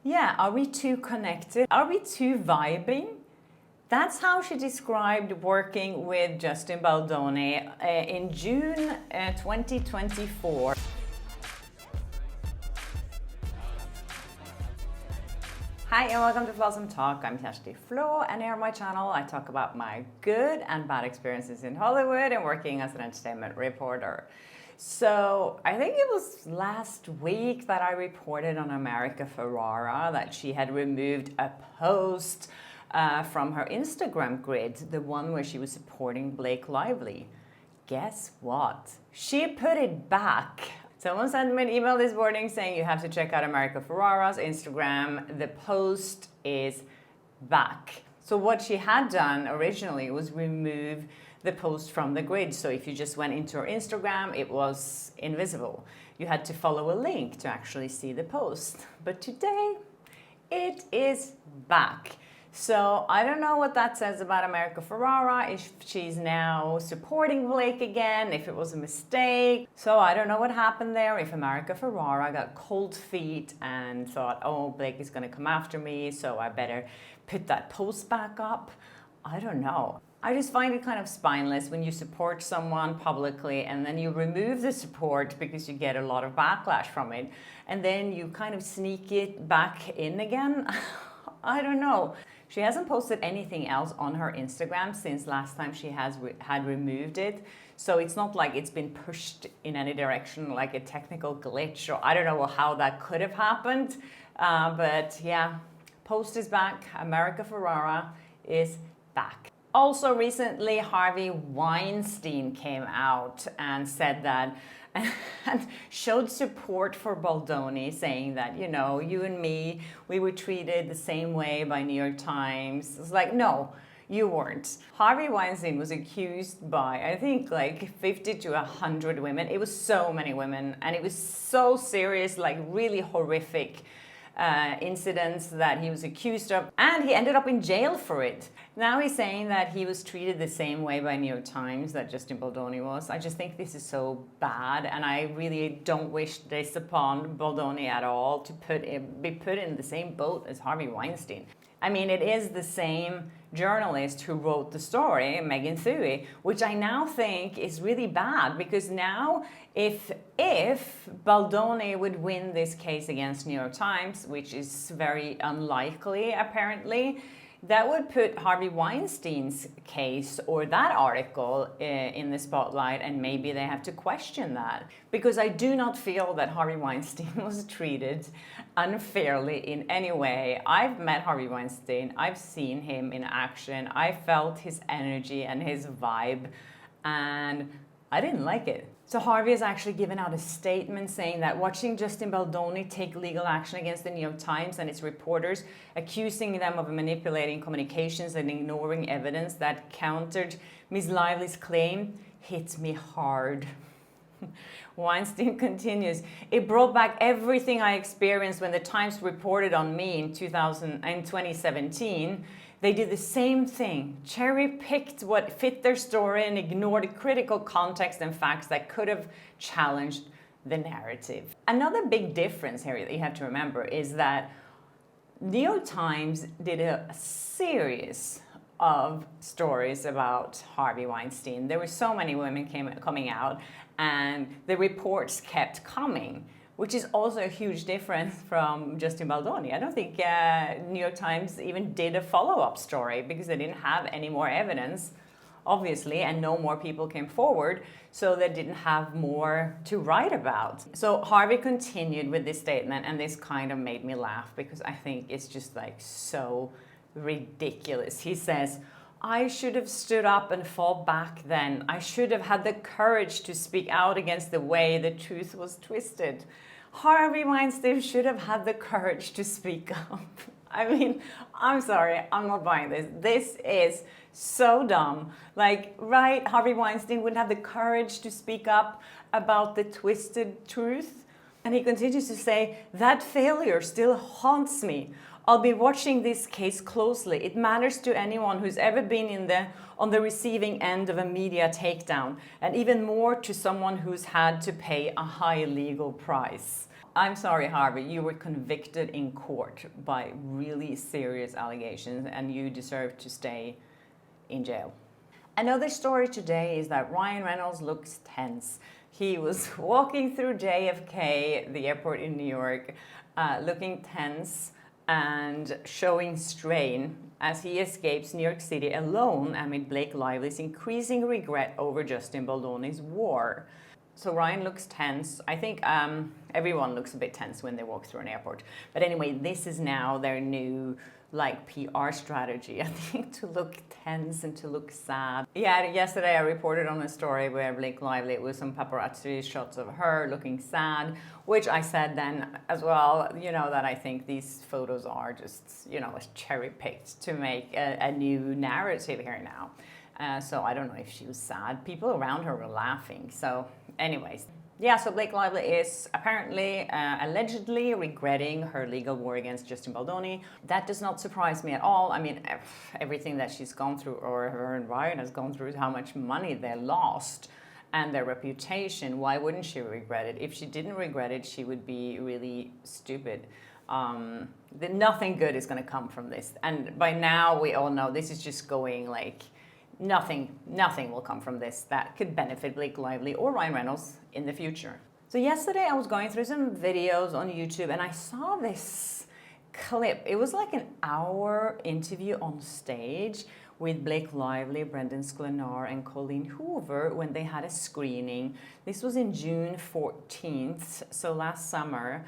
Yeah, are we too connected? Are we too vibing? That's how she described working with Justin Baldoni in June 2024. Hi and welcome to Flaa Talk. I'm Kjersti Flaa, and here on my channel I talk about my good and bad experiences in Hollywood and working as an entertainment reporter. So I think it was last week that I reported on America Ferrara that she had removed a post from her Instagram grid, the one where she was supporting Blake Lively. Guess what? She put it back. Someone sent me an email this morning saying you have to check out America Ferrara's Instagram. The post is back. So what she had done originally was remove the post from the grid. So if you just went into her Instagram, it was invisible. You had to follow a link to actually see the post. But today, it is back. So I don't know what that says about America Ferrara, if she's now supporting Blake again, if it was a mistake. So I don't know what happened there, if America Ferrara got cold feet and thought, oh, Blake is gonna come after me, so I better put that post back up. I don't know. I just find it kind of spineless when you support someone publicly and then you remove the support because you get a lot of backlash from it. And then you kind of sneak it back in again. I don't know. She hasn't posted anything else on her Instagram since last time she had removed it. So it's not like it's been pushed in any direction, like a technical glitch, or I don't know how that could have happened. But yeah, post is back. America Ferrara is back. Also recently, Harvey Weinstein came out and said that and showed support for Baldoni, saying that, you know, you and me, we were treated the same way by New York Times. It's like, no, you weren't. Harvey Weinstein was accused by, I think, like 50 to 100 women. It was so many women, and it was so serious, like really horrific incidents that he was accused of, and he ended up in jail for it. Now he's saying that he was treated the same way by New York Times that Justin Baldoni was. I just think this is so bad, and I really don't wish this upon Baldoni at all, to be put in the same boat as Harvey Weinstein. I mean, it is the same journalist who wrote the story, Megan Thuy, which I now think is really bad, because now if Baldoni would win this case against New York Times, which is very unlikely apparently, that would put Harvey Weinstein's case or that article in the spotlight, and maybe they have to question that. Because I do not feel that Harvey Weinstein was treated unfairly in any way. I've met Harvey Weinstein, I've seen him in action, I felt his energy and his vibe, and I didn't like it. So Harvey has actually given out a statement saying that watching Justin Baldoni take legal action against the New York Times and its reporters, accusing them of manipulating communications and ignoring evidence that countered Ms. Lively's claim, hit me hard. Weinstein continues, it brought back everything I experienced when the Times reported on me in 2017. They did the same thing, cherry-picked what fit their story and ignored critical context and facts that could have challenged the narrative. Another big difference here that you have to remember is that New York Times did a series of stories about Harvey Weinstein. There were so many women coming out, and the reports kept coming, which is also a huge difference from Justin Baldoni. I don't think New York Times even did a follow-up story because they didn't have any more evidence, obviously, and no more people came forward, so they didn't have more to write about. So Harvey continued with this statement, and this kind of made me laugh because I think it's just like so ridiculous. He says, I should have stood up and fought back then. I should have had the courage to speak out against the way the truth was twisted. Harvey Weinstein should have had the courage to speak up. I mean, I'm sorry, I'm not buying this. This is so dumb. Like, right, Harvey Weinstein wouldn't have the courage to speak up about the twisted truth. And he continues to say, that failure still haunts me. I'll be watching this case closely. It matters to anyone who's ever been on the receiving end of a media takedown, and even more to someone who's had to pay a high legal price. I'm sorry, Harvey, you were convicted in court by really serious allegations and you deserve to stay in jail. Another story today is that Ryan Reynolds looks tense. He was walking through JFK, the airport in New York, looking tense and showing strain as he escapes New York City alone amid Blake Lively's increasing regret over Justin Baldoni's war. So Ryan looks tense. I think everyone looks a bit tense when they walk through an airport. But anyway, this is now their new PR strategy, I think, to look tense and to look sad. Yeah, yesterday I reported on a story where Blake Lively, it was some paparazzi shots of her looking sad, which I said then as well, that I think these photos are just, cherry picked to make a new narrative here now. So I don't know if she was sad. People around her were laughing. So anyways. Yeah, so Blake Lively is apparently, allegedly regretting her legal war against Justin Baldoni. That does not surprise me at all. I mean, everything that she's gone through, or her and Ryan has gone through, is how much money they lost and their reputation. Why wouldn't she regret it? If she didn't regret it, she would be really stupid. Nothing good is going to come from this. And by now, we all know this is just going nothing will come from this that could benefit Blake Lively or Ryan Reynolds in the future. So yesterday I was going through some videos on YouTube and I saw this clip. It was like an hour interview on stage with Blake Lively, Brendan Sklenar and Colleen Hoover when they had a screening. This was in June 14th, so last summer.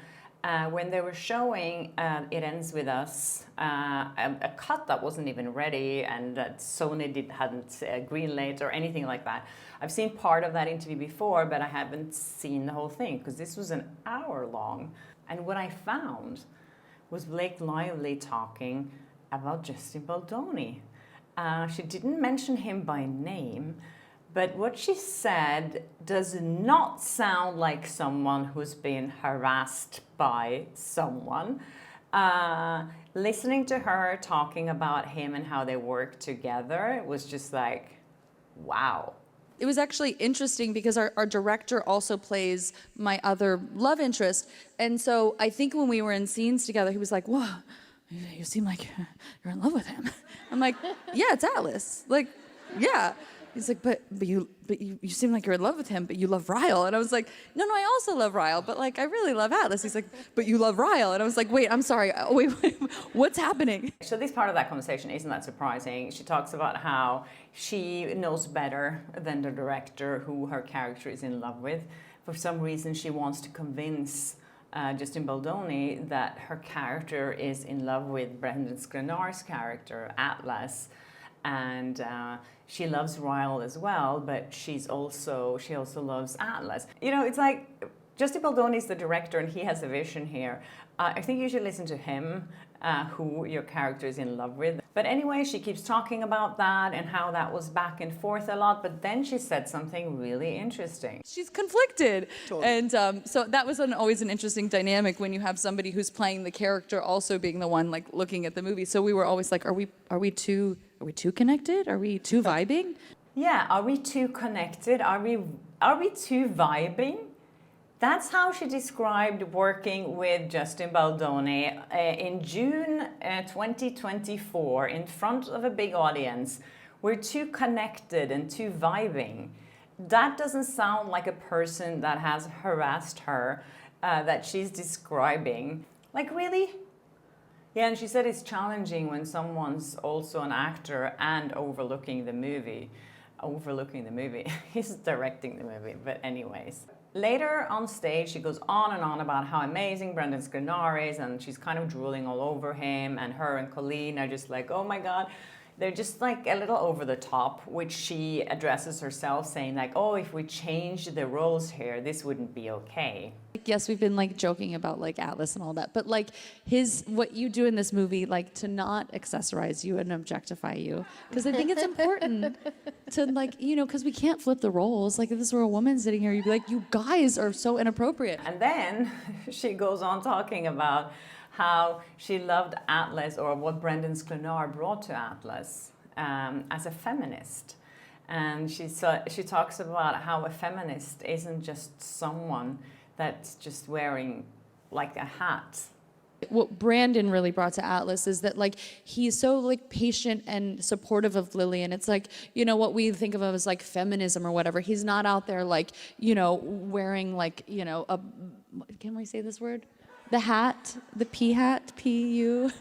When they were showing It Ends With Us, a cut that wasn't even ready and that Sony hadn't greenlit or anything like that. I've seen part of that interview before, but I haven't seen the whole thing because this was an hour long. And what I found was Blake Lively talking about Justin Baldoni. She didn't mention him by name, but what she said does not sound like someone who's been harassed by someone. Listening to her talking about him and how they work together was just like, wow. It was actually interesting because our director also plays my other love interest. And so I think when we were in scenes together, he was like, whoa, you seem like you're in love with him. I'm like, yeah, it's Atlas. Yeah. He's like, but you seem like you're in love with him, but you love Ryle. And I was like, no, I also love Ryle, but I really love Atlas. He's like, but you love Ryle. And I was like, wait, I'm sorry. Wait, what's happening? So this part of that conversation isn't that surprising. She talks about how she knows better than the director who her character is in love with. For some reason, she wants to convince Justin Baldoni that her character is in love with Brendan Sklenar's character, Atlas. And she loves Ryle as well, but she also loves Atlas. It's like Justin Baldoni is the director and he has a vision here. I think you should listen to him, who your character is in love with. But anyway, she keeps talking about that and how that was back and forth a lot. But then she said something really interesting. She's conflicted. Totally. And so that was always an interesting dynamic when you have somebody who's playing the character also being the one looking at the movie. So we were always like, are we too connected? Are we too vibing? Yeah, are we too connected? Are we too vibing? That's how she described working with Justin Baldoni in June 2024 in front of a big audience. We're too connected and too vibing. That doesn't sound like a person that has harassed her that she's describing. Really? Yeah, and she said it's challenging when someone's also an actor and overlooking the movie. He's directing the movie, but anyways. Later on stage, she goes on and on about how amazing Brendan Sklenar is, and she's kind of drooling all over him, and her and Colleen are just like, oh my God. They're just a little over the top, which she addresses herself saying oh, if we changed the roles here, this wouldn't be okay. Yes, we've been joking about Atlas and all that, but what you do in this movie, to not accessorize you and objectify you, because I think it's important to because we can't flip the roles. If this were a woman sitting here, you'd be like, you guys are so inappropriate. And then she goes on talking about how she loved Atlas, or what Brendan Sklenar brought to Atlas as a feminist. And she talks about how a feminist isn't just someone that's just wearing like a hat. What Brandon really brought to Atlas is that like he's so like patient and supportive of Lily, and it's like, you know, what we think of as like feminism or whatever. He's not out there like, you know, wearing like, you know, a, can we say this word? The hat, the pea hat, P-U.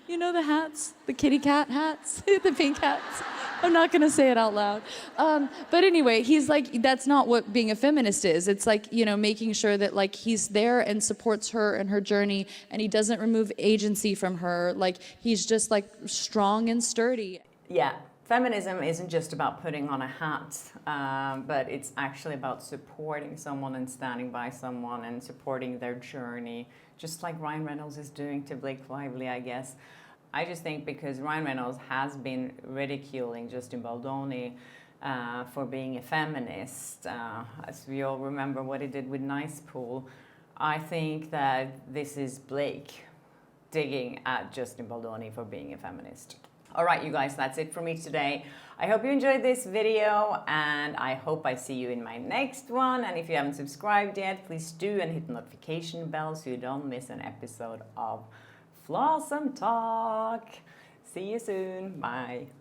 You know the hats, the kitty cat hats, the pink hats. I'm not gonna say it out loud. But anyway, he's like, that's not what being a feminist is. It's like, you know, making sure that like he's there and supports her and her journey, and he doesn't remove agency from her. Like he's just like strong and sturdy. Yeah, feminism isn't just about putting on a hat, but it's actually about supporting someone and standing by someone and supporting their journey, just like Ryan Reynolds is doing to Blake Lively, I guess. I just think because Ryan Reynolds has been ridiculing Justin Baldoni for being a feminist, as we all remember what he did with Nice Pool, I think that this is Blake digging at Justin Baldoni for being a feminist. All right, you guys, that's it for me today. I hope you enjoyed this video, and I hope I see you in my next one. And if you haven't subscribed yet, please do, and hit the notification bell so you don't miss an episode of Flaa Talk. See you soon. Bye.